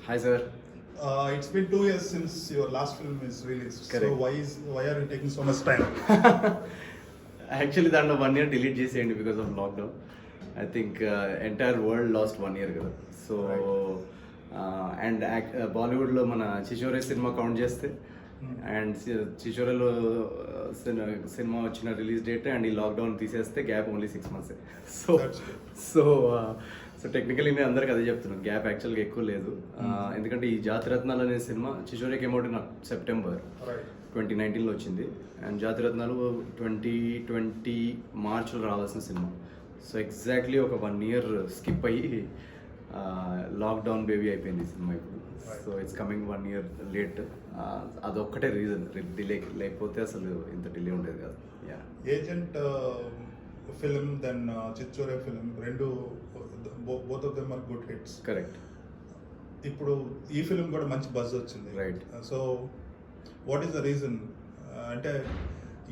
Hi, sir. It's been 2 years since your last film is released. Correct. So why are you taking so much time? Actually, దాంట్లో 1 year delete చేసేయండి because of lockdown. I think entire world lost 1 year కదా. So and బాలీవుడ్లో మన Chhichhore cinema count చేస్తే and చిచోరేలో cinema వచ్చిన release date and ఈ lockdown తీసేస్తే gap only 6 months. So That's good. So so technically నేను అందరికి అదే చెప్తున్నాను, గ్యాప్ యాక్చువల్గా ఎక్కువ లేదు. ఎందుకంటే ఈ జాతిరత్నాలు అనే సినిమా చిచోరేకి ఏమౌట్ నాకు సెప్టెంబర్ Right. 2019లో వచ్చింది అండ్ జాతిరత్నాలు 2020 మార్చ్లో రావాల్సిన సినిమా. సో ఎగ్జాక్ట్లీ ఒక 1 year స్కిప్ అయ్యి లాక్డౌన్ బేబీ అయిపోయింది ఈ సినిమా ఇప్పుడు. So it's coming 1 year late. అదొక్కటే రీజన్ డిలే, లేకపోతే అసలు ఇంత డిలే ఉండేది కాదు. Yeah Agent film then Chichore film రెండు both of them are good hits. Correct. ఇప్పుడు ఈ ఫిల్మ్ కూడా మంచి బజ్ వచ్చింది. Right. So what is the reason? అంటే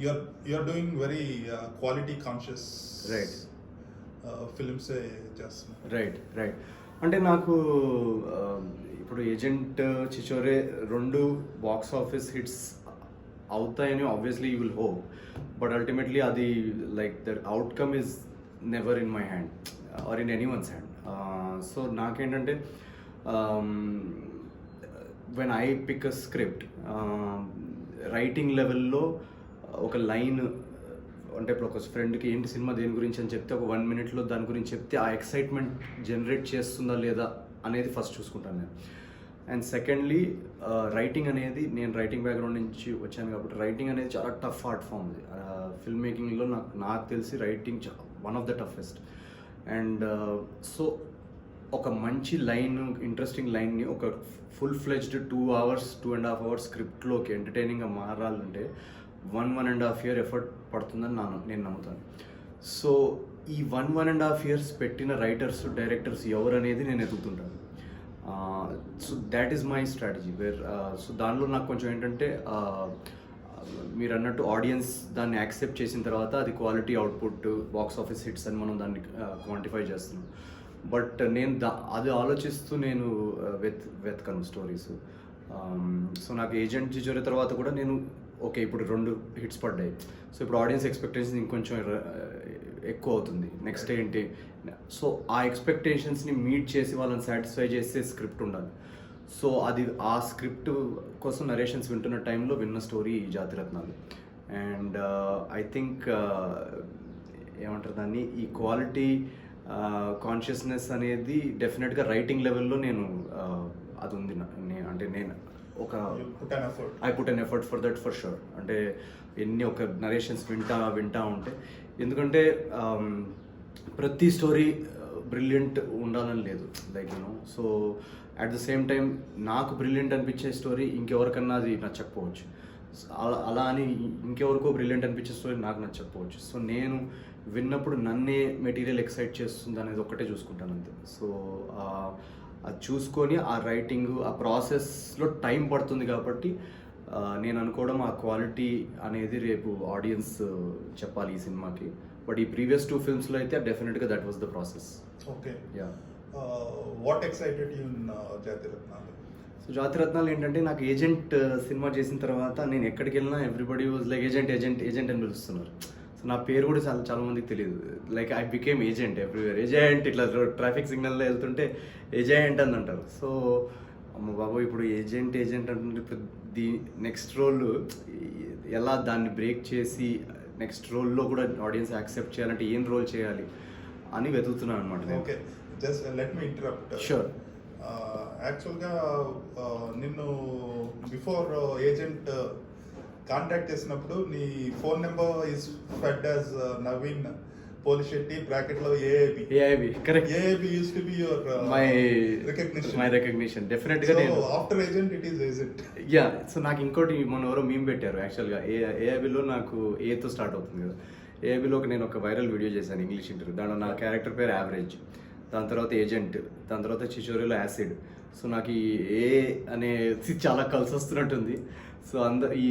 you're doing very quality conscious Right. ఫిల్మ్సే చేస్తున్నారు. రైట్. అంటే నాకు ఇప్పుడు ఏజెంట్ చిచోరే రెండు బాక్స్ ఆఫీస్ హిట్స్ అవుతాయని obviously you will hope, but ultimately అది like that outcome is never in my hand or in any one's hand. So నాకేంటంటే when I pick a script writing లెవెల్లో ఒక line, అంటే ఇప్పుడు ఒక ఫ్రెండ్కి ఏంటి సినిమా దేని గురించి అని చెప్తే ఒక 1 minute దాని గురించి చెప్తే ఆ ఎక్సైట్మెంట్ జనరేట్ చేస్తుందా లేదా అనేది ఫస్ట్ చూసుకుంటాను నేను. అండ్ సెకండ్లీ రైటింగ్ అనేది, నేను రైటింగ్ బ్యాక్గ్రౌండ్ నుంచి వచ్చాను కాబట్టి రైటింగ్ అనేది చాలా టఫ్ ఆర్ట్ ఫామ్. ఫిల్మ్ మేకింగ్లో నాకు తెలిసి writing one of the toughest. And so ఒక మంచి లైన్, ఇంట్రెస్టింగ్ లైన్ని ఒక ఫుల్ ఫ్లెజ్డ్ 2 hours 2.5 hours స్క్రిప్ట్లోకి ఎంటర్టైనింగ్గా మారాలంటే 1.5 year ఎఫర్ట్ పడుతుందని నేను నమ్ముతాను. సో ఈ 1.5 years పెట్టిన రైటర్స్, డైరెక్టర్స్ ఎవరు అనేది నేను ఎదుగుతుంటాను. So that is my strategy where. So దానిలో నాకు కొంచెం ఏంటంటే మీరు అన్నట్టు ఆడియన్స్ దాన్ని యాక్సెప్ట్ చేసిన తర్వాత అది quality output, box office hits అని మనం దాన్ని క్వాంటిఫై చేస్తున్నాం. బట్ నేను అది ఆలోచిస్తూ నేను వెతకను స్టోరీస్. సో నాకు ఏజెంట్ చిచోరే తర్వాత కూడా నేను ఓకే ఇప్పుడు 2 hits పడ్డాయి, సో ఇప్పుడు ఆడియన్స్ ఎక్స్పెక్టేషన్స్ ఇంకొంచెం ఎక్కువ అవుతుంది, నెక్స్ట్ ఏంటి. సో ఆ ఎక్స్పెక్టేషన్స్ని మీట్ చేసి వాళ్ళని సాటిస్ఫై చేసే స్క్రిప్ట్ ఉండాలి. సో అది ఆ స్క్రిప్ట్ కోసం నరేషన్స్ వింటున్న టైంలో విన్న story Jathi Ratnalu. And I think ఏమంటారు దాన్ని, ఈ క్వాలిటీ కాన్షియస్నెస్ అనేది డెఫినెట్గా రైటింగ్ లెవెల్లో నేను అది ఉంది. అంటే నేను ఒక I put an effort for that for sure. అంటే ఎన్ని ఒక నరేషన్స్ వింటా ఉంటే, ఎందుకంటే ప్రతి స్టోరీ బ్రిలియంట్ ఉండాలని లేదు, like you know. So at the same time నాకు బ్రిలియంట్ అనిపించే స్టోరీ ఇంకెవరికన్నా అది నచ్చకపోవచ్చు, అలా అని ఇంకెవరికో బ్రిలియంట్ అనిపించే స్టోరీ నాకు నచ్చకపోవచ్చు. సో నేను విన్నప్పుడు నన్నే మెటీరియల్ ఎక్సైట్ చేస్తుంది అనేది ఒక్కటే చూసుకుంటాను అంతే. సో అది చూసుకొని ఆ రైటింగ్, ఆ ప్రాసెస్లో టైం పడుతుంది కాబట్టి నేను అనుకోవడం ఆ క్వాలిటీ అనేది రేపు ఆడియన్స్ చెప్పాలి ఈ సినిమాకి. బట్ ఈ ప్రీవియస్ 2 filmsలో అయితే డెఫినెట్గా that was the process. Okay. Yeah. What excited you in Jathiratnalu? So Jathiratnalu ఏంటంటే, నాకు ఏజెంట్ సినిమా చేసిన తర్వాత నేను ఎక్కడికి వెళ్ళినా ఎవ్రీబడి వాజ్ లైక్ ఏజెంట్ అని పిలుస్తున్నారు. సో నా పేరు కూడా చాలా మందికి తెలియదు. Like I became agent everywhere. Agent ఇట్లా ట్రాఫిక్ సిగ్నల్లో వెళ్తుంటే ఏజెంట్ అని అంటారు. సో అమ్మ బాబు, ఇప్పుడు ఏజెంట్ అంటుంటే ఇప్పుడు నెక్స్ట్ రోల్ ఎలా దాన్ని బ్రేక్ చేసి నెక్స్ట్ రోల్లో కూడా ఆడియన్స్ యాక్సెప్ట్ చేయాలంటే ఏం రోల్ చేయాలి అని వెతుకుతున్నాను అనమాట. Okay, just let me interrupt. Sure. యాక్చువల్గా నిన్ను బిఫోర్ ఏజెంట్ కాంటాక్ట్ చేసినప్పుడు నీ phone number is fed as Naveen Polishetty బ్రాకెట్లో AIB. Correct. AIB use to be your my recognition. డెఫినెట్గా నేను after Agent it is Agent. Yeah. So నాకు ఇంకోటి మొన్న ఎవరో మీమ్ పెట్టారు యాక్చువల్గా. ఏఐబిలో నాకు ఏతో స్టార్ట్ అవుతుంది కదా. ఏఐబిలో నేను ఒక వైరల్ వీడియో చేశాను, ఇంగ్లీష్ ఇంటర్వ్యూ. దాంట్లో నా క్యారెక్టర్ పేరు యావరేజ్, దాని తర్వాత ఏజెంట్, దాని తర్వాత చిచోరేలో యాసిడ్. సో నాకు ఈ ఏ అనేది చాలా కలిసి వస్తున్నట్టుంది. సో ఈ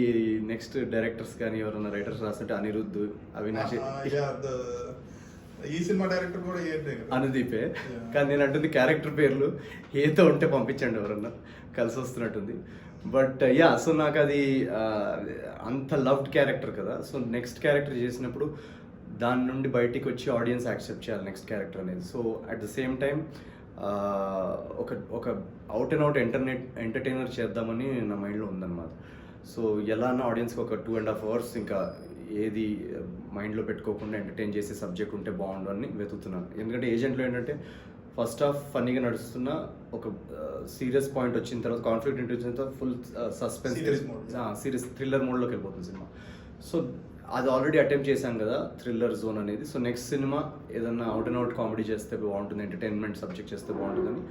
నెక్స్ట్ డైరెక్టర్స్ కానీ ఎవరైనా రైటర్స్ రాస్తుంటే అనిరుద్ధ్, అవినాష్. ఈ సినిమా డైరెక్టర్ కూడా ఏంటి అనుదీపే. Yeah. కానీ నేను అంటుంది క్యారెక్టర్ పేర్లు ఏతో ఉంటే పంపించండి ఎవరన్నా, కలిసి వస్తున్నట్టుంది. బట్ యా, సో నాకు అది అంత లవ్డ్ క్యారెక్టర్ కదా. సో నెక్స్ట్ క్యారెక్టర్ చేసినప్పుడు దాని నుండి బయటికి వచ్చి ఆడియన్స్ యాక్సెప్ట్ చేయాలి నెక్స్ట్ క్యారెక్టర్ అనేది. So at the same time ఒక ఒక అవుట్ అండ్ అవుట్ ఎంటర్టైనర్ చేద్దామని నా మైండ్లో ఉందన్నమాట. సో ఎలా అన్న ఆడియన్స్కి ఒక 2.5 hours ఇంకా ఏది మైండ్లో పెట్టుకోకుండా ఎంటర్టైన్ చేసే సబ్జెక్ట్ ఉంటే బాగుండు అని వెతుకుతున్నాను. ఎందుకంటే ఏజెంట్లో ఏంటంటే ఫస్ట్ హాఫ్ ఫన్నీగా నడుస్తున్న ఒక సీరియస్ పాయింట్ వచ్చిన తర్వాత, కాన్ఫ్లిక్ట్ ఇంట్రొడ్యూస్ తర్వాత ఫుల్ సస్పెన్స్ సీరియస్ థ్రిల్లర్ మోడ్లోకి వెళ్ళిపోతుంది సినిమా. సో అది ఆల్రెడీ అటెంప్ట్ చేశాం కదా థ్రిల్లర్ జోన్ అనేది. సో నెక్స్ట్ సినిమా ఏదన్నా అవుట్ అండ్ అవుట్ కామెడీ చేస్తే బాగుంటుంది, ఎంటర్టైన్మెంట్ సబ్జెక్ట్ చేస్తే బాగుంటుందని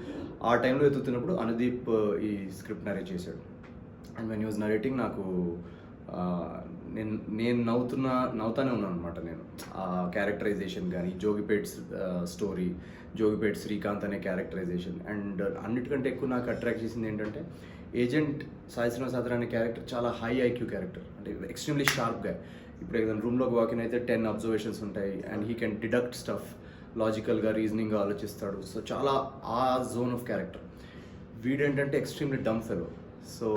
ఆ టైంలో వెతుకుతున్నప్పుడు అనుదీప్ ఈ స్క్రిప్ట్ నరేట్ చేశాడు. అండ్ వెన్ యూజ్ నరేటింగ్ నాకు నేను నవ్వుతానే ఉన్నాను అనమాట. నేను ఆ క్యారెక్టరైజేషన్ కానీ, జోగిపేట్ స్టోరీ, జోగిపేట్ శ్రీకాంత్ అనే క్యారెక్టరైజేషన్, అండ్ అన్నిటికంటే ఎక్కువ నాకు అట్రాక్ట్ చేసింది ఏంటంటే ఏజెంట్ సాయి శ్రీనివాస్ ఆదర్ అనే క్యారెక్టర్ చాలా హై ఐక్యూ క్యారెక్టర్, అంటే ఎక్స్ట్రీమ్లీ షార్ప్గా. ఇప్పుడు ఏదైనా రూమ్లోకి వాకిన్ అయితే 10 అబ్జర్వేషన్స్ ఉంటాయి, and he can deduct stuff, లాజికల్గా రీజనింగ్గా ఆలోచిస్తాడు. సో చాలా ఆ జోన్ ఆఫ్ క్యారెక్టర్. వీడేంటంటే ఎక్స్ట్రీమ్లీ డమ్ ఫెలో. సో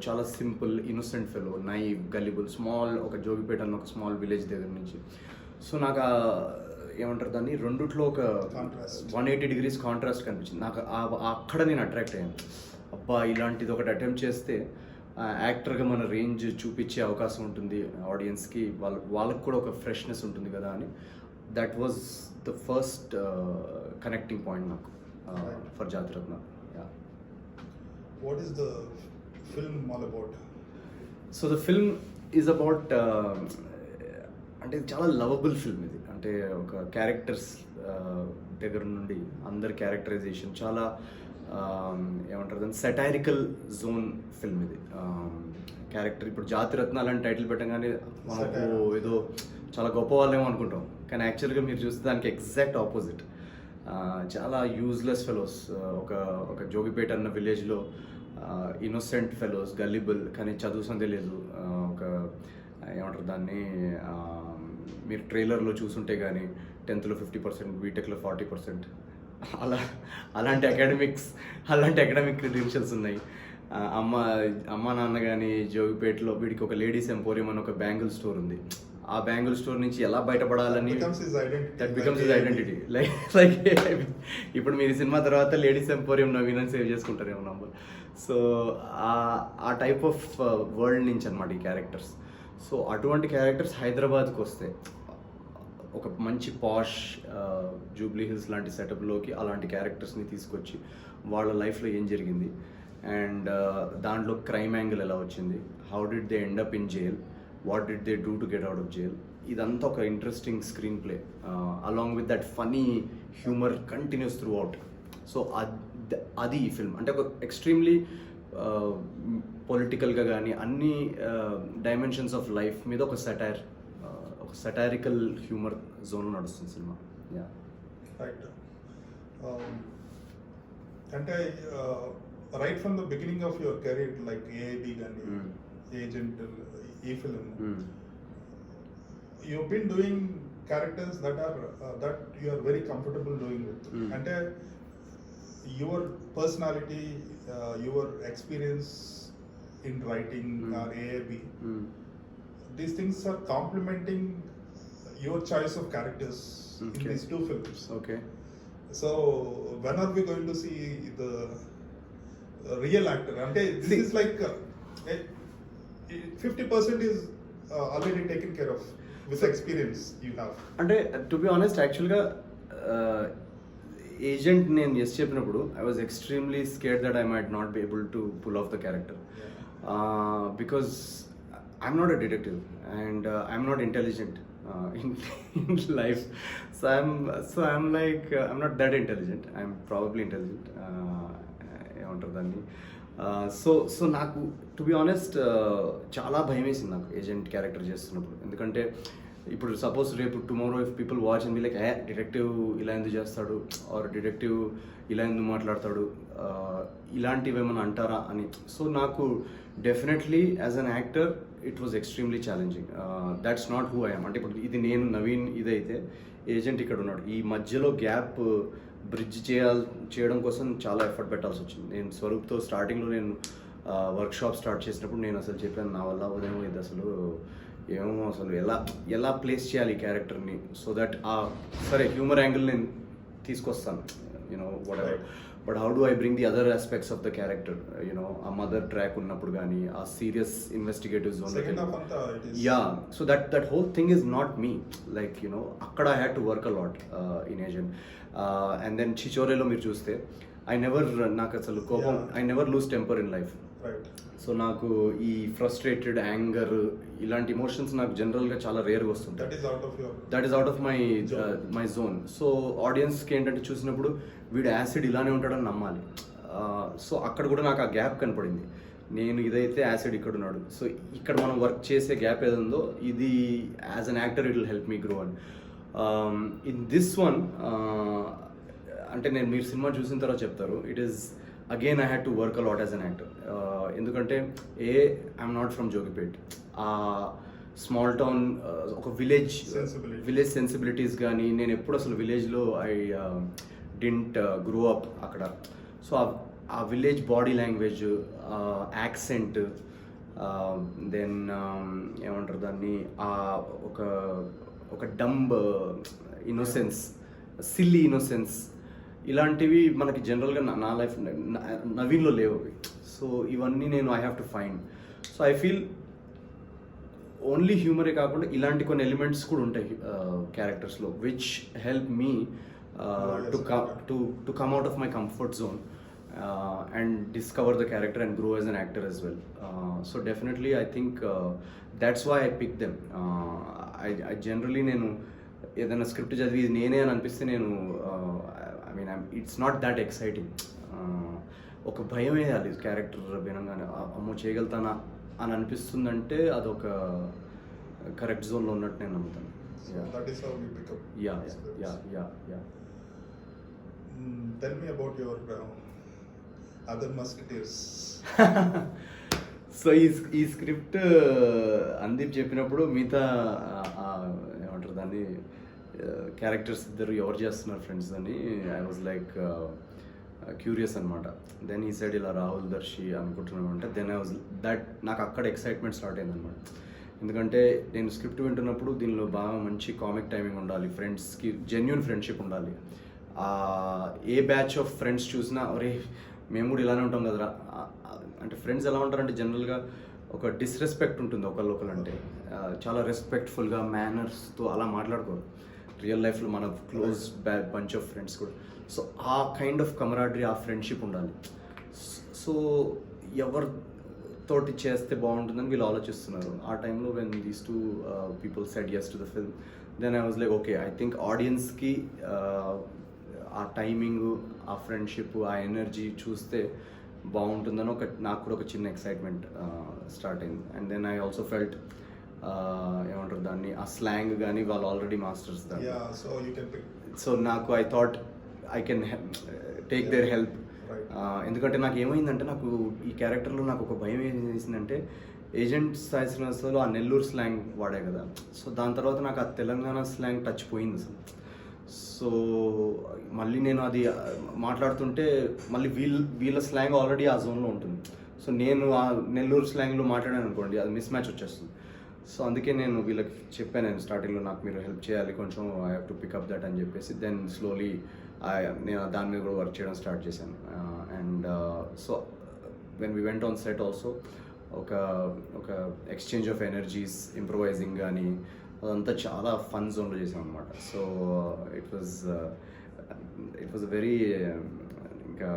చాలా simple innocent fellow, naive, gullible, small, ఒక జోగిపేట అన్న ఒక స్మాల్ విలేజ్ దగ్గర నుంచి. సో నాకు ఏమంటారు దాన్ని, రెండిట్లో ఒక 180 degrees కాంట్రాస్ట్ కనిపించింది నాకు. అక్కడ నేను అట్రాక్ట్ అయ్యాను. అబ్బా, ఇలాంటిది ఒకటి అటెంప్ట్ చేస్తే యాక్టర్గా మన రేంజ్ చూపించే అవకాశం ఉంటుంది ఆడియన్స్కి, వాళ్ళకి కూడా ఒక ఫ్రెష్నెస్ ఉంటుంది కదా అని. That was the first connecting point నాకు for Jathiratna. What is the film all about? So the film is about, అంటే ఇది చాలా లవబుల్ ఫిల్మ్ ఇది. అంటే ఒక క్యారెక్టర్స్ దగ్గర నుండి అందరి క్యారెక్టరైజేషన్ చాలా ఏమంటారు దాన్ని, సెటైరికల్ జోన్ ఫిల్మ్ ఇది. క్యారెక్టర్ ఇప్పుడు జాతిరత్నాలు అని టైటిల్ పెట్టగానే మనకు ఏదో చాలా గొప్ప వాళ్ళేమో అనుకుంటాం, కానీ యాక్చువల్గా మీరు చూస్తే దానికి ఎగ్జాక్ట్ ఆపోజిట్. చాలా యూజ్లెస్ ఫెలోస్, ఒక జోగిపేట అన్న విలేజ్లో ఇన్నోసెంట్ ఫెలోస్, గల్లిబుల్, కానీ చదువుసం తెలియదు. ఒక ఏమంటారు దాన్ని, మీరు ట్రైలర్లో చూసుంటే కానీ 10th 50%, బీటెక్లో 40%, అలాంటి అకాడమిక్ క్రెడెన్షియల్స్ ఉన్నాయి. అమ్మ నాన్న కానీ జోగిపేటలో వీడికి ఒక లేడీస్ ఎంపోరియం అని ఒక బ్యాంగిల్ స్టోర్ ఉంది. ఆ బ్యాంగిల్ స్టోర్ నుంచి ఎలా బయటపడాలని, that becomes his identity. Like ఇప్పుడు మీరు సినిమా తర్వాత లేడీస్ ఎంపోరియం నవీన్ అని సేవ్ చేసుకుంటారేమో నంబర్. సో ఆ టైప్ ఆఫ్ వరల్డ్ నుంచి అనమాట ఈ క్యారెక్టర్స్. సో అటువంటి క్యారెక్టర్స్ హైదరాబాద్కి వస్తే ఒక మంచి పాష్ జూబ్లీ హిల్స్ లాంటి సెటప్లోకి అలాంటి క్యారెక్టర్స్ని తీసుకొచ్చి వాళ్ళ లైఫ్లో ఏం జరిగింది, అండ్ దాంట్లో క్రైమ్ యాంగిల్ ఎలా వచ్చింది, how did they end up in jail, what did they do to get out of jail, ఇదంతా ఒక interesting screen play along with that funny humour continues throughout. So అది ఈ film. అంటే ఒక extremely పొలిటికల్గా కానీ అన్ని డైమెన్షన్స్ ఆఫ్ లైఫ్ మీద ఒక సెటైరికల్ హ్యూమర్ జోన్ నడుస్తుంది సినిమా. Yeah, right. అంటే right from the beginning of your career, like AIB కానీ ఏజెంట్, ఈ film, you've been doing characters that you are very comfortable doing with. అంటే your personality, your experience in writing or AAB, these things are complementing your choice of characters in these two films. Okay. So when are we going to see the real actor? Ante this is like 50% is already taken care of with experience you have. అంటే to be honest, actually agent నేను yes చెప్పినప్పుడు I was extremely scared that I might not be able to pull off the character, because I'm not a detective and I'm not intelligent in life. So I'm like, I'm not that intelligent. I'm probably intelligent. ఏమంటారు దాన్ని. So నాకు to be honest చాలా భయం వేసింది నాకు agent character చేస్తున్నప్పుడు. ఎందుకంటే ఇప్పుడు సపోజ్ రేపు tomorrow if people watch and be like detective ఇలా ఎందుకు చేస్తాడు ఆర్ డిటెక్టివ్ ఇలా ఎందుకు మాట్లాడతాడు ఇలాంటివి ఏమైనా అంటారా అని. సో నాకు definitely as an actor it was extremely challenging. That's not who I'm. అంటే ఇప్పుడు ఇది నేను నవీన్ ఇదైతే ఏజెంట్ ఇక్కడ ఉన్నాడు, ఈ మధ్యలో గ్యాప్ బ్రిడ్జ్ చేయడం కోసం చాలా ఎఫర్ట్ పెట్టాల్సి వచ్చింది. నేను స్వరూప్తో స్టార్టింగ్లో నేను వర్క్షాప్ స్టార్ట్ చేసినప్పుడు నేను అసలు చెప్పాను నా వల్ల ఉదయం ఇది అసలు ఏమో అసలు ఎలా ప్లేస్ చేయాలి ఈ క్యారెక్టర్ని సో దట్ సరే హ్యూమర్ యాంగిల్ నేను తీసుకొస్తాను you know whatever, but how do I bring the other aspects of the character you know ఆ మదర్ ట్రాక్ ఉన్నప్పుడు కానీ ఆ serious investigative zone. Yeah, so that whole thing is not me like you know అక్కడ I had to work a lot in Agent. And then చిచోరేలో మీరు చూస్తే నాకు అసలు కోపం, I never lose temper in life. So నాకు ఈ ఫ్రస్ట్రేటెడ్ యాంగర్ ఇలాంటి ఎమోషన్స్ నాకు జనరల్గా చాలా రేర్గా వస్తుంటాయి. That is out of my zone. So ఆడియన్స్కి ఏంటంటే చూసినప్పుడు వీడు యాసిడ్ ఇలానే ఉంటాడని నమ్మాలి. సో అక్కడ కూడా నాకు ఆ గ్యాప్ కనపడింది. నేను ఇదైతే యాసిడ్ ఇక్కడ ఉన్నాడు, సో ఇక్కడ మనం వర్క్ చేసే గ్యాప్ ఏదో ఉందో ఇది as an actor it will help me grow అని. ఇన్ దిస్ వన్ అంటే నేను మీరు సినిమా చూసిన తర్వాత చెప్తారు, it is again I had to work a lot as an actor. ఎందుకంటే ఐఎమ్ నాట్ ఫ్రమ్ జోగిపేట్, ఆ స్మాల్ టౌన్ ఒక విలేజ్ సెన్సిబిలిటీస్ కానీ నేను ఎప్పుడు అసలు విలేజ్లో ఐ డింట్ గ్రో అప్ అక్కడ. సో ఆ village body language, accent, then ఏమంటారు దాన్ని, ఒక డంబ్ ఇన్నోసెన్స్, సిల్లీ ఇన్నోసెన్స్, ఇలాంటివి మనకి జనరల్గా నా లైఫ్ నవీన్లో లేవు అవి. సో ఇవన్నీ నేను I have to find. So I feel only హ్యూమరే కాకుండా ఇలాంటి కొన్ని ఎలిమెంట్స్ కూడా ఉంటాయి క్యారెక్టర్స్లో which help me to come out of my comfort zone and discover the character and grow as an actor as well. So definitely I think that's why I picked them. I generally నేను ఏదైనా script చదివి ఇది నేనే అని అనిపిస్తే నేను I mean it's not that exciting. ఒక భయం వేయాలి క్యారెక్టర్ వినంగానే, అమ్మో చేయగలుగుతానా అని అనిపిస్తుందంటే అదొక కరెక్ట్ జోన్లో ఉన్నట్టు నేను నమ్ముతాను. Yeah. Tell me about your other musketeers. So ఈ స్క్రిప్ట్ అందీప్ చెప్పినప్పుడు మిగతా ఏమంటారు దాన్ని క్యారెక్టర్స్ ఇద్దరు ఎవరు చేస్తున్నారు ఫ్రెండ్స్ అని ఐ వాజ్ లైక్ క్యూరియస్ అనమాట. దెన్ ఈ సైడ్ ఇలా రాహుల్ దర్శి అనుకుంటున్నామంటే దెన్ ఐ వాజ్ నాకు అక్కడ ఎక్సైట్మెంట్ స్టార్ట్ అయిందనమాట. ఎందుకంటే నేను స్క్రిప్ట్ వింటున్నప్పుడు దీనిలో బాగా మంచి కామిక్ టైమింగ్ ఉండాలి, ఫ్రెండ్స్కి జెన్యున్ ఫ్రెండ్షిప్ ఉండాలి. ఏ బ్యాచ్ ఆఫ్ ఫ్రెండ్స్ చూసినా ఒరే మేము కూడా ఇలానే ఉంటాం కదరా. అంటే ఫ్రెండ్స్ ఎలా ఉంటారంటే జనరల్గా ఒక డిస్రెస్పెక్ట్ ఉంటుంది ఒకళ్ళు అంటే, చాలా రెస్పెక్ట్ఫుల్గా మేనర్స్తో అలా మాట్లాడుకోరు రియల్ లైఫ్లో మన క్లోజ్ బంచ్ ఆఫ్ ఫ్రెండ్స్ కూడా. సో ఆ కైండ్ ఆఫ్ కమరాడరీ, ఆ ఫ్రెండ్షిప్ ఉండాలి. సో ఎవరితోటి చేస్తే బాగుంటుందని వీళ్ళు ఆలోచిస్తున్నారు. ఆ టైంలో when these two people said yes to the film, then I was like okay, I think ఆడియన్స్కి ఆ టైమింగ్, ఆ ఫ్రెండ్షిప్, ఆ ఎనర్జీ చూస్తే బాగుంటుందని నాకు కూడా ఒక చిన్న ఎక్సైట్మెంట్ స్టార్ట్ అయింది. And then I also felt ఏమంటారు దాన్ని, ఆ స్లాంగ్ కానీ వాళ్ళు ఆల్రెడీ మాస్టర్స్ దాన్ని. సో నాకు I thought I can take their help. ఎందుకంటే నాకు ఏమైందంటే నాకు ఈ క్యారెక్టర్లో నాకు ఒక భయం ఏం చేసిందంటే ఏజెంట్ సాయి శ్రీనివాస్లో ఆ నెల్లూరు స్లాంగ్ వాడే కదా. సో దాని తర్వాత నాకు ఆ తెలంగాణ స్లాంగ్ టచ్ పోయింది అసలు. సో మళ్ళీ నేను అది మాట్లాడుతుంటే మళ్ళీ వీళ్ళ స్లాంగ్ ఆల్రెడీ ఆ జోన్లో ఉంటుంది. సో నేను ఆ నెల్లూరు స్లాంగ్లో మాట్లాడాను అనుకోండి, అది మిస్ మ్యాచ్ వచ్చేస్తుంది. సో అందుకే నేను వీళ్ళకి చెప్పాను, నేను స్టార్టింగ్లో నాకు మీరు హెల్ప్ చేయాలి కొంచెం, I have to pick up that అని చెప్పేసి. దెన్ స్లోలీ నేను దాని మీద కూడా వర్క్ చేయడం స్టార్ట్ చేశాను. And so when we went on set also ఒక ఎక్స్చేంజ్ ఆఫ్ ఎనర్జీస్, ఇంప్రొవైజింగ్ కానీ అదంతా చాలా ఫన్ జోన్లో చేసాం అనమాట. సో ఇట్ వాజ్ వెరీ ఇంకా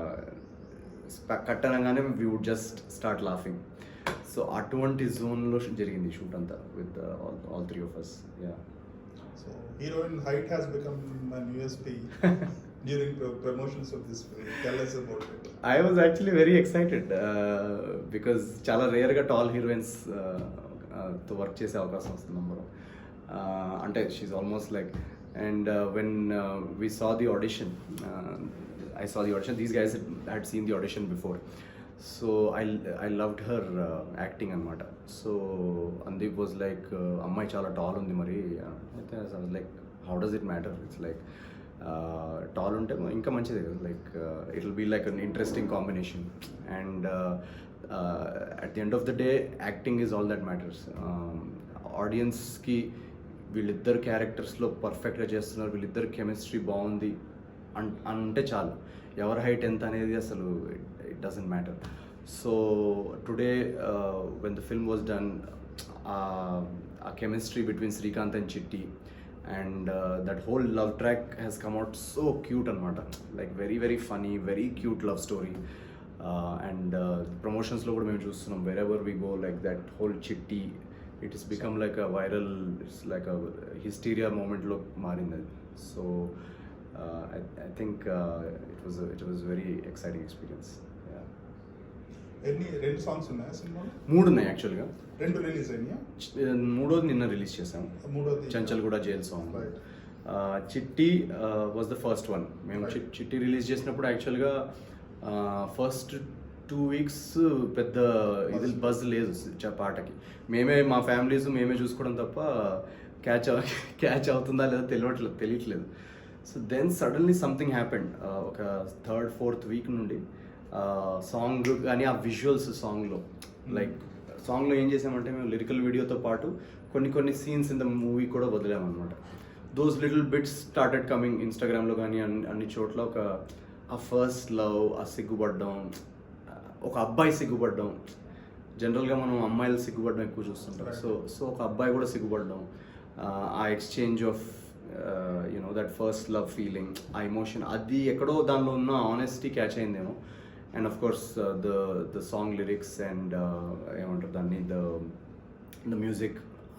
కట్టనగానే we would just start laughing. So అటువంటి జోన్లో జరిగింది షూట్ అంతా with all three of us. Yeah. So heroine height has become an USP during promotions of this film. Tell us about it. I was actually very excited because చాలా రేర్గా tall heroines తో work చేసే అవకాశం వస్తుంది. అంటే షీఈ్ almost like. And when we saw the audition, I saw the audition. These guys had seen the audition before. So I loved her acting అనమాట. So Andeep was like, అమ్మాయి చాలా tall ఉంది మరి. I was like, how does it matter? It's like tall ఉంటే ఇంకా మంచిదే కదా, like it will be like an interesting combination. And at the end of the day acting is all that matters. ఆడియన్స్కి వీళ్ళిద్దరు క్యారెక్టర్స్లో పర్ఫెక్ట్గా చేస్తున్నారు, వీళ్ళిద్దరు కెమిస్ట్రీ బాగుంది అంటే చాలు. ఎవరి హైట్ ఎంత అనేది అసలు it doesn't matter. So today when the film was done, ఆ కెమిస్ట్రీ బిట్వీన్ శ్రీకాంత్ అండ్ చిట్టి and that whole love track has come out so cute anamata, like very very funny, very cute love story. And promotions lo kuda mem chustunnam, wherever we go, like that whole chitti, it has become like a viral, it's like a hysteria moment lo marindi. So I think it was very exciting experience. రెండు songs ఉన్నాయా సినిమాలో? 3 ఉన్నాయి యాక్చువల్గా. 2 release అయినాయా? 3వ నిన్న release చేసాం, చంచల్ కూడా జైల్ సాంగ్. చిట్టి వాజ్ ద ఫస్ట్ వన్. మేము చిట్టి రిలీజ్ చేసినప్పుడు యాక్చువల్గా ఫస్ట్ 2 weeks పెద్ద ఇది బజ్ లేదు పాటకి. మేమే మా ఫ్యామిలీస్ మేమే చూసుకోవడం తప్ప క్యాచ్ అవుతుందా లేదా తెలియట్లేదు. So then suddenly something happened. ఒక 3rd 4th వీక్ నుండి సాంగ్ కానీ ఆ విజువల్స్ సాంగ్లో, లైక్ సాంగ్లో ఏం చేసామంటే మేము లిరికల్ వీడియోతో పాటు కొన్ని సీన్స్ ఇన్ ద మూవీ కూడా వదిలామన్నమాట. Those little bits started coming ఇన్స్టాగ్రామ్లో కానీ అన్ని చోట్ల. ఆ ఫస్ట్ లవ్, ఆ సిగ్గుపడ్డం, ఒక అబ్బాయి సిగ్గుపడ్డం. జనరల్గా మనం అమ్మాయిలు సిగ్గుపడడం ఎక్కువ చూస్తుంటాం. సో ఒక అబ్బాయి కూడా సిగ్గుపడ్డం, ఆ exchange of that first love feeling, ఆ ఎమోషన్, అది ఎక్కడో దానిలో ఉన్న ఆనెస్టీ క్యాచ్ అయిందేమో. And of course the song lyrics and ఏమంటారు దాన్ని, ద మ్యూజిక్,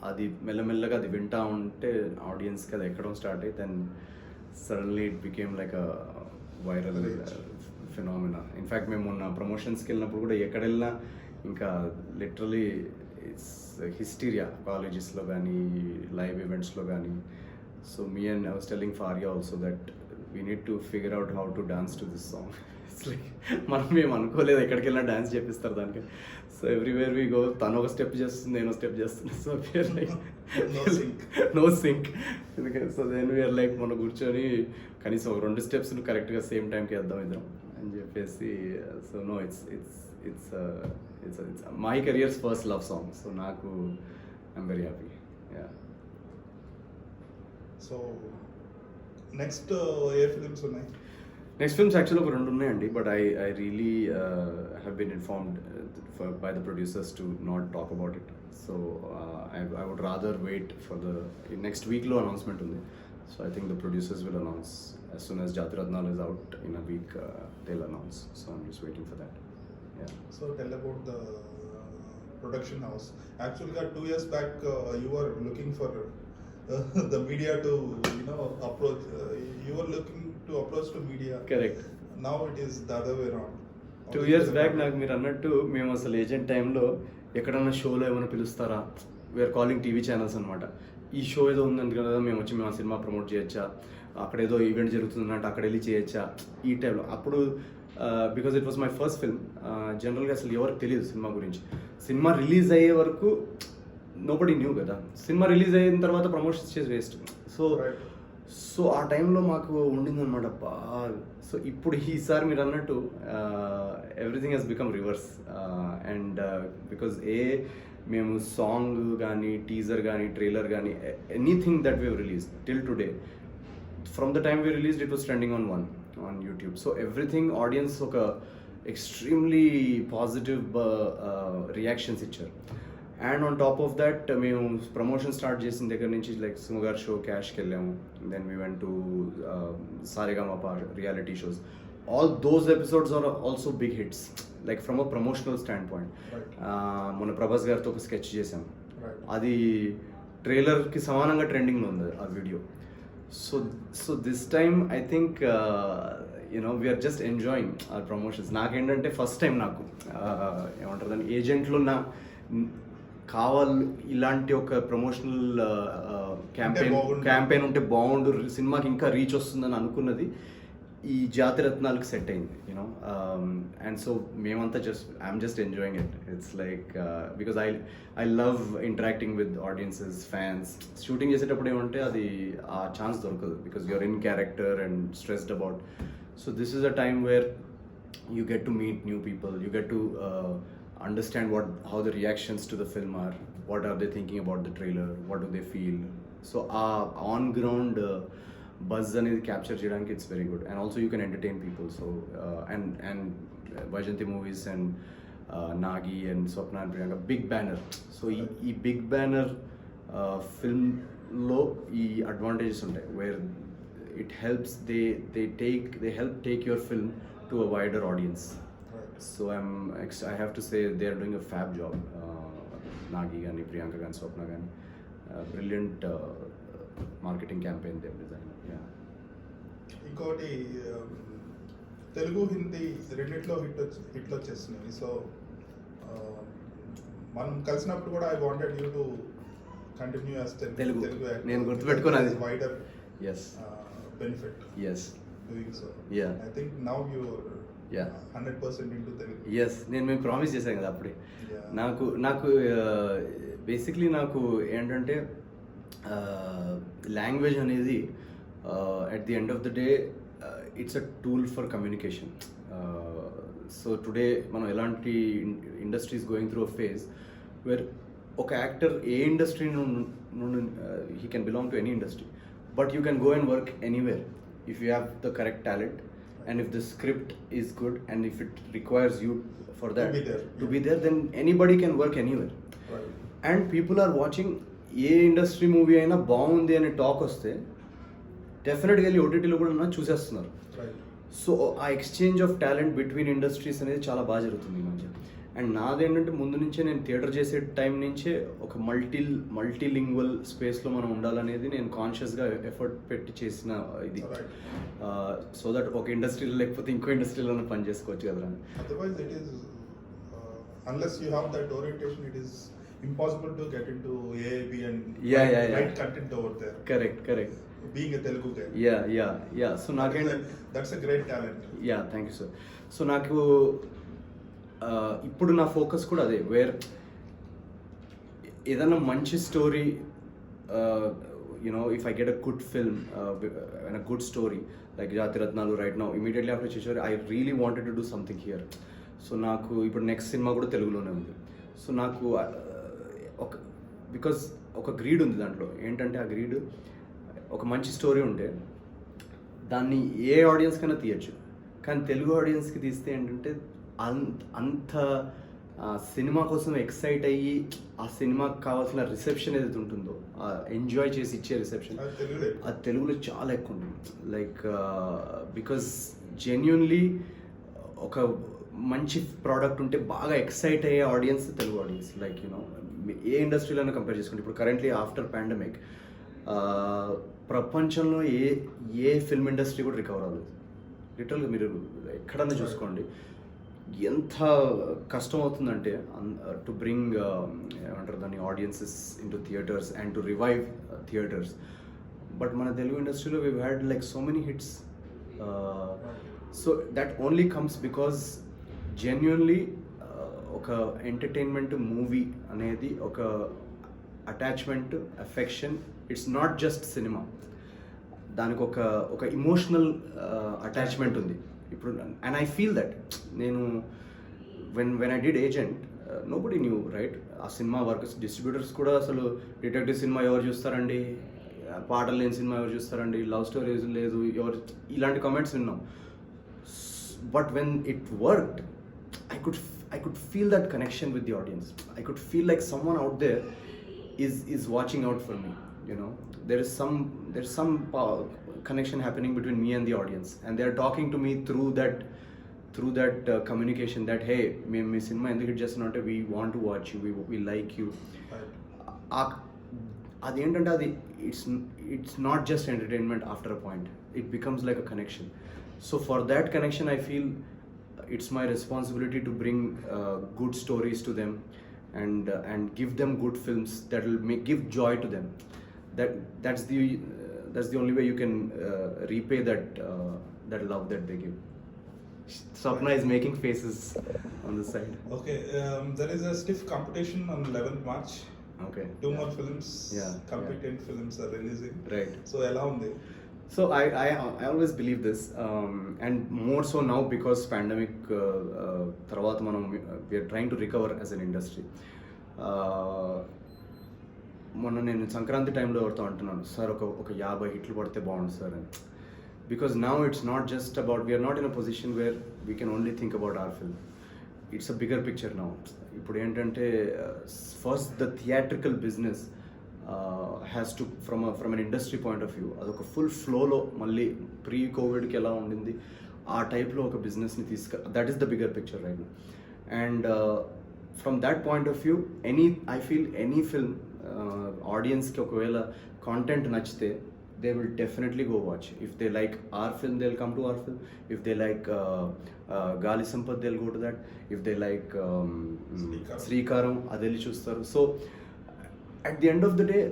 అది మెల్లమెల్లగా అది వింటా ఉంటే ఆడియన్స్కి అది ఎక్కడం స్టార్ట్ అయ్యి then suddenly it became like a viral phenomena. In fact మేము మొన్న ప్రమోషన్స్కి వెళ్ళినప్పుడు కూడా ఎక్కడ వెళ్ళినా ఇంకా లిటరలీ ఇట్స్ హిస్టీరియా, కాలేజెస్లో కానీ లైవ్ ఈవెంట్స్లో కానీ. So me and I was telling Faria also that we need to figure out how to dance to this song. It's like మేము అనుకోలేదు ఎక్కడికి వెళ్ళినా డాన్స్ చేపిస్తారు దానికి. సో ఎవ్రీవేర్ వీ గో, తను ఒక స్టెప్ చేస్తుంది, నేను స్టెప్ చేస్తున్నాను. So we're like no sync. ఎందుకంటే సో దెన్ వీఆర్ లైక్ మనం కూర్చొని కనీసం ఒక 2 steps కరెక్ట్గా సేమ్ టైంకి వేద్దాం ఇద్దరం అని చెప్పేసి. So no, it's my career's first love song. So నాకు I'm very happy. So next ఏ ఫిల్మ్స్ ఉన్నాయి? నెక్స్ట్ ఫిల్మ్స్ యాక్చువల్గా ఒక 2 ఉన్నాయండి, but I really have been informed by the producers to not talk about it. So I would rather wait for the next వీక్లో announcement ఉంది. So I think the producers will announce as soon as Jatiratnal is out in a week. They'll announce. So I'm just waiting for that. Yeah. So tell about the production house. Actually, 2 years back, you were looking for the media to approach. You were looking to approach to media. Correct. Now it is the other way around. 2 years back నాకు మీరు అన్నట్టు మేము అసలు agent టైంలో ఎక్కడన్నా షోలో ఏమైనా పిలుస్తారా, వీఆర్ కాలింగ్ టీవీ ఛానల్స్ అనమాట. ఈ షో ఏదో ఉందని కదా మేము వచ్చి మేము ఆ సినిమా ప్రమోట్ చేయొచ్చా, అక్కడ ఏదో ఈవెంట్ జరుగుతుందంటే అక్కడ వెళ్ళి చేయొచ్చా, ఈ టైంలో. అప్పుడు because it was my first film, జనరల్గా అసలు ఎవరికి తెలియదు సినిమా గురించి. సినిమా రిలీజ్ అయ్యే వరకు నోబడీ న్యూ కదా. సినిమా రిలీజ్ అయిన తర్వాత ప్రమోషన్స్ చేసి వేస్ట్. సో ఆ టైంలో మాకు ఉండిందనమాట బాగా. సో ఇప్పుడు ఈసారి మీరు అన్నట్టు everything he's become reverse. And because మేము సాంగ్ కానీ, టీజర్ కానీ, ట్రైలర్ కానీ, anything that we release till today, from the time we released it was trending on YouTube. So everything, audience oka extremely positive reactions icharu. And on top of that మేము promotion start చేసిన దగ్గర నుంచి like సుమగార్ show క్యాష్కి వెళ్ళాము. Then we went to Saregamapa reality shows. All those episodes are also big hits, like from a promotional stand point. మొన్న ప్రభాస్ గారితో ఒక స్కెచ్ చేసాం, అది ట్రైలర్కి సమానంగా ట్రెండింగ్లో ఉంది ఆ video. So this time I think we are just enjoying our promotions. నాకేంటంటే ఫస్ట్ టైం నాకు ఏమంటారు దాన్ని ఏజెంట్లో నా కావాలి ఇలాంటి ఒక ప్రమోషనల్ బాగుండు. క్యాంపెయిన్ ఉంటే బాగుండు, సినిమాకి ఇంకా రీచ్ వస్తుందని అనుకున్నది ఈ జాతిరత్నాలకు సెట్ అయింది, యూనో. అండ్ సో మేమంతా I'm just enjoying it. It's like because I love interacting with audiences, fans. Shooting చేసేటప్పుడు ఏమంటే అది ఆ ఛాన్స్ దొరకదు because you're in character and stressed about. So this is a time where you get to meet new people, you get to understand how the reactions to the film are, what are they thinking about the trailer, what do they feel. So on ground buzz అనేది capture cheyadaniki it's very good, and also you can entertain people. So and Vajanti movies and Nagi and Swapna and Priyanka, big banner. So ఈ big banner film లో ఈ advantages ఉంటాయి where it helps, they help take your film to a wider audience. Right. So I have to say they are doing a fab job. Nagi gani, Priyanka gani, Swapna gani, brilliant marketing campaign they have designed. Yeah. ఇంకోటి తెలుగు హిందీ రెండిట్లో హిట్లు వచ్చేస్తున్నాయి. So మనం కలిసినప్పుడు కూడా I wanted you to continue as Telugu. actor. నేను గుర్తుపెట్టుకున్నది. Wider Yes. Benefit Yes. doing so. Yeah. I think now you're Yeah. 100% into Telugu. Yes. మేము ప్రామిస్ చేశాం కదా అప్పుడే. Yeah. నాకు బేసిక్లీ నాకు ఏంటంటే లాంగ్వేజ్ అనేది at the end of the day it's a tool for communication. So today మనం ఎలాంటి industries going through a phase where ఒక యాక్టర్ ఏ ఇండస్ట్రీ నుండి he can belong to any industry, but you can go and work anywhere if you have the correct talent and if the script is good and if it requires you for that to be there, then anybody can work anywhere. Right. And people are watching. A industry movie అయినా బాగుంది అనే talk వస్తే డెఫినెట్గా వెళ్ళి ఓటీటీలో కూడా చూసేస్తున్నారు. Right. So ఆ exchange of talent between industries అనేది చాలా బాగా జరుగుతుంది ఈ మధ్య. అండ్ నాదేంటంటే ముందు నుంచే నేను థియేటర్ చేసే టైం నుంచే ఒక మల్టీలింగ్వల్ స్పేస్లో మనం ఉండాలనేది నేను కాన్షియస్గా ఎఫర్ట్ పెట్టి చేసిన ఇది. సో దట్ ఒక ఇండస్ట్రీలో లేకపోతే ఇంకో ఇండస్ట్రీలోనే పని చేసుకోవచ్చు కదా. Otherwise it is unless you have that orientation, it is impossible to get into AIB and Yeah. write content over there. Correct. Being a Telugu guy. Yeah. So నాకేంటే That's a great talent. Yeah, thank you sir. So నాకు ఇప్పుడు నా focus కూడా అదే, where ఏదైనా మంచి story, if I get a good film and a good story like Jathi Ratnalu right now, immediately after Chishore, I really wanted to do something here. So నాకు ఇప్పుడు next cinema కూడా తెలుగులోనే ఉంది. సో నాకు బికాజ్ ఒక గ్రీడ్ ఉంది దాంట్లో. ఏంటంటే ఆ గ్రీడ్ ఒక మంచి స్టోరీ ఉంటే దాన్ని ఏ ఆడియన్స్ కన్నా తీయచ్చు, కానీ తెలుగు ఆడియన్స్కి తీస్తే ఏంటంటే అంత సినిమా కోసం ఎక్సైట్ అయ్యి ఆ సినిమాకి కావాల్సిన రిసెప్షన్ ఏదైతే ఉంటుందో, ఎంజాయ్ చేసి ఇచ్చే రిసెప్షన్ అది తెలుగులో చాలా ఎక్కువ ఉంటుంది. లైక్ బికాజ్ జెన్యున్లీ ఒక మంచి ప్రోడక్ట్ ఉంటే బాగా ఎక్సైట్ అయ్యే ఆడియన్స్ తెలుగు ఆడియన్స్. లైక్ ఏ ఇండస్ట్రీలోనే కంపేర్ చేసుకుంటే ఇప్పుడు కరెంట్లీ ఆఫ్టర్ పాండమిక్ ప్రపంచంలో ఏ ఫిల్మ్ ఇండస్ట్రీ కూడా రికవర్ అవ్వలేదు. లిటరల్గా మీరు ఎక్కడన్నా చూసుకోండి ఎంత కష్టం అవుతుందంటే టు బ్రింగ్ ఏమంటారు దాన్ని audiences into theatres and to revive theatres. But మన తెలుగు ఇండస్ట్రీలో we had like so many hits. So that only comes because genuinely ఒక ఎంటర్టైన్మెంట్ మూవీ అనేది ఒక attachment, affection. It's not just cinema, దానికి ఒక ఇమోషనల్ అటాచ్మెంట్ ఉంది ఇప్పుడు. అండ్ ఐ ఫీల్ దట్ నేను when I did agent, nobody new right ఆ cinema workers, distributors కూడా అసలు డిటెక్టివ్ సినిమా ఎవరు చూస్తారండి, పాటలు లేని సినిమా ఎవరు చూస్తారండి, లవ్ స్టోరీస్ లేదు ఎవరు, ఇలాంటి కామెంట్స్ విన్నాం. But when it worked, I could feel that connection with the audience. I could feel like someone out there is watching out for me. There's some connection happening between me and the audience, and they are talking to me through that communication that hey, me cinema enduku hit chestunante, we want to watch you, we like you. Adentante adi it's not just entertainment. After a point it becomes like a connection. So for that connection I feel it's my responsibility to bring good stories to them, and give them good films that will give joy to them. That's the only way you can repay that love that they give. Swapna is making faces on the side. Okay, there is a stiff competition on 11th March. Okay. Two more films, Yeah, competent films are releasing. Right. So ఎలా ఉంది? So I always believe this, and more so now because pandemic తర్వాత మనం we are trying to recover as an industry. మొన్న నేను సంక్రాంతి టైంలో ఎవరితో అంటున్నాను, sir ఒక 50 హిట్లు పడితే బాగుండు సార్ అని. Because now it's not just about, we're not in a position where we can only think about our film. It's a bigger picture now. ఇప్పుడు ఏంటంటే first the theatrical business has to from an industry point of view అదొక full ఫ్లోలో మళ్ళీ pre కోవిడ్కి ఎలా ఉండింది ఆ టైప్లో ఒక బిజినెస్ని that is the bigger picture right. And from that point of view I feel any film ఆడియన్స్కి ఒకవేళ కాంటెంట్ నచ్చితే they will definitely go watch. If they like our film, they'll come to our film. If they like Gali Sampath, they'll go to that. If they like Srikaram, adelli chustaru. So at the end of the day,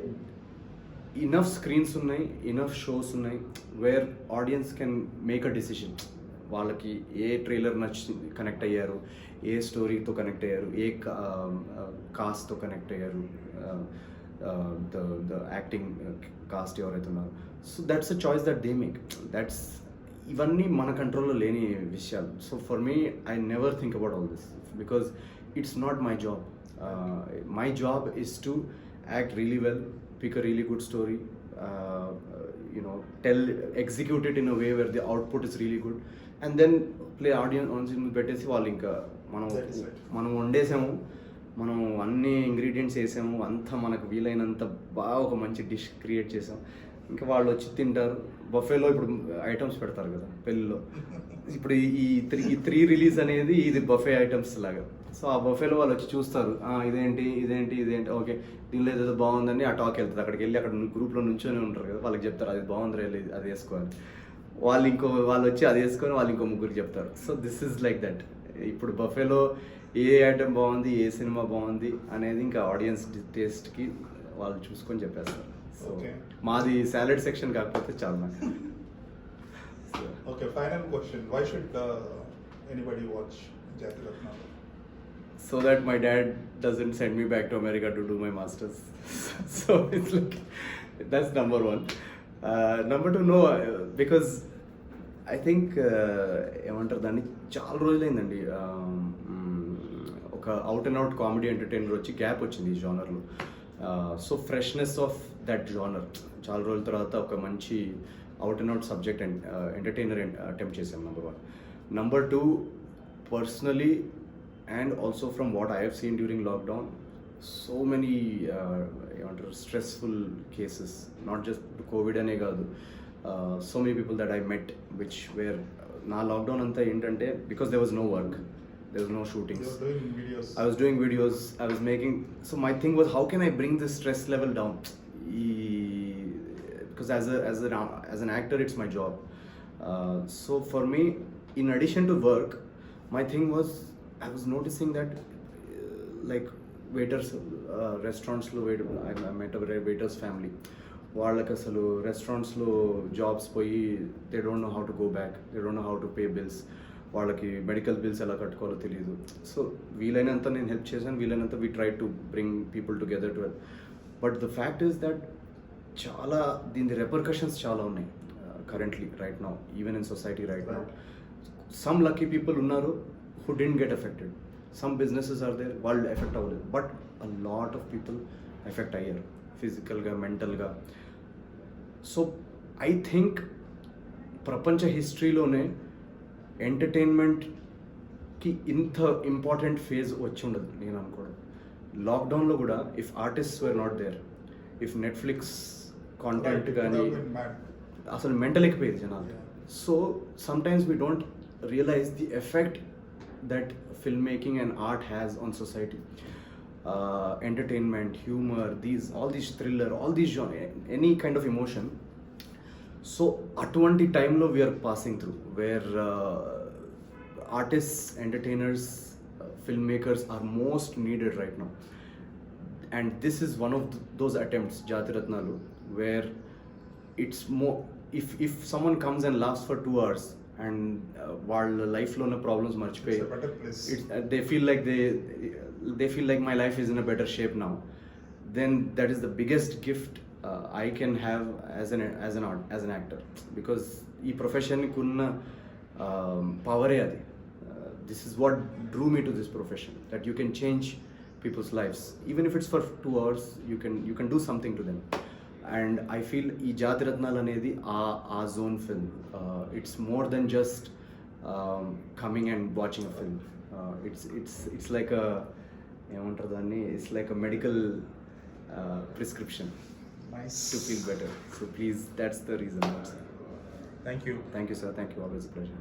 enough screens unnai, enough shows unnai where audience can make a decision. వాళ్ళకి ఏ trailer నచ్చి connect అయ్యారు, ఏ స్టోరీతో connect అయ్యారు, ఏ కాస్ట్తో connect అయ్యారు, the acting cast ఎవరైతే ఉన్నారు. So that's a choice that they make. That's ఇవన్నీ మన కంట్రోల్లో లేని విషయాలు. So for me I never think about all this because it's not my job. My job is to act really well, pick a really good story, execute it in a way where the output is really good, and then play audience పెట్టేసి వాళ్ళు ఇంకా మనం వండేసాము, మనం అన్ని ingredients వేసాము, అంతా మనకు వీలైనంత బాగా ఒక మంచి డిష్ క్రియేట్ చేసాం, ఇంకా వాళ్ళు వచ్చి తింటారు. బఫేలో ఇప్పుడు ఐటమ్స్ పెడతారు కదా పెళ్ళిలో, ఇప్పుడు ఈ త్రీ రిలీజ్ అనేది ఇది బఫే ఐటమ్స్ లాగా. సో ఆ బఫేలో వాళ్ళు వచ్చి చూస్తారు, ఇదేంటి ఓకే దీనిలో ఏదో బాగుందని ఆ టాక్ వెళ్తుంది. అక్కడికి వెళ్ళి అక్కడ గ్రూప్లో నుంచొని ఉంటారు కదా, వాళ్ళకి చెప్తారు అది బాగుంది అది వేసుకోవాలి, వాళ్ళు వచ్చి అది వేసుకొని వాళ్ళు ఇంకో ముగ్గురికి చెప్తారు. So this is like that. ఇప్పుడు బఫేలో ఏ ఐటమ్ బాగుంది, ఏ సినిమా బాగుంది అనేది ఇంకా ఆడియన్స్ టేస్ట్కి వాళ్ళు చూసుకొని చెప్పేస్తారు. సో మాది సాలెడ్ సెక్షన్ కాకపోతే చాలా నాకు. Okay, final question, why should anybody watch Jathi Ratnalu? So that my dad doesn't send me back to America to do my masters. So it's like, that's number one. Number two, no, because I think ఏమంటారు దాన్ని, చాలా రోజులైందండి ఒక out and out comedy entertainer వచ్చి gap వచ్చింది ఈ జానర్లో. So freshness of that genre, చాలా రోజుల తర్వాత ఒక మంచి out and out subject and entertainer attempt చేసాం. Number one. Number two, personally and also from what I have seen during lockdown, so many stressful cases, not just COVID ane kaadu, so many people that I met which were na lockdown anta entante, because there was no work, there was no shootings, you were doing videos. I was doing videos, I was making, so my thing was how can I bring this stress level down, because as an actor it's my job. So for me, in addition to work, my thing was I was noticing that like waiters, restaurantsలో I met a waiters family, వాళ్ళకి అసలు రెస్టారెంట్స్లో jobs పోయి they don't know how to go back, they don't know how to pay bills, వాళ్ళకి medical bills ఎలా కట్టుకోవాలో తెలియదు. So వీలైనంత నేను help చేశాను, వీలైనంత we try to bring people together to help. But the fact is that చాలా దీని రెపర్కషన్స్ చాలా ఉన్నాయి currently right now, even in society right now. Some lucky people ఉన్నారు who didn't get affected. Some businesses are there, వాళ్ళు effect అవ్వలేదు, but a lot of people effect అయ్యారు ఫిజికల్గా, మెంటల్గా. సో ఐ థింక్ ప్రపంచ హిస్టరీలోనే ఎంటర్టైన్మెంట్కి ఇంత ఇంపార్టెంట్ ఫేజ్ వచ్చి ఉండదు నేను అనుకోవడం. లాక్డౌన్లో కూడా if artists were not there, if Netflix content కానీ అసలు మెంటల్ ఎక్కిపోయేది జనాలు. So sometimes we don't realise the effect that filmmaking and art has on society. Entertainment, humor, all these thriller, all these genre, any kind of emotion. So atvanti time lo we are passing through where artists, entertainers, filmmakers are most needed right now. And this is one of those attempts, Jatiratnalu, where it's more, if someone comes and laughs for 2 hours and వాళ్ళ లైఫ్లో ఉన్న problems మర్చిపోయి It's a better place. they feel like my life is in a better shape now, then that is the biggest gift I can have as an actor, because ఈ ప్రొఫెషన్కి ఉన్న పవరే అది. This is what drew me to this profession, that you can change people's lives, even if it's for 2 hours. You can do something to them. And I feel ఈ జాతిరత్నాలు అనేది ఆ zone film. It's more than just coming and watching a film. It's like a ఏమంటారు దాన్ని, it's like a medical prescription Nice. to feel better. So please, that's the reason. Thank you. Thank you, sir. Thank you. Always a pleasure.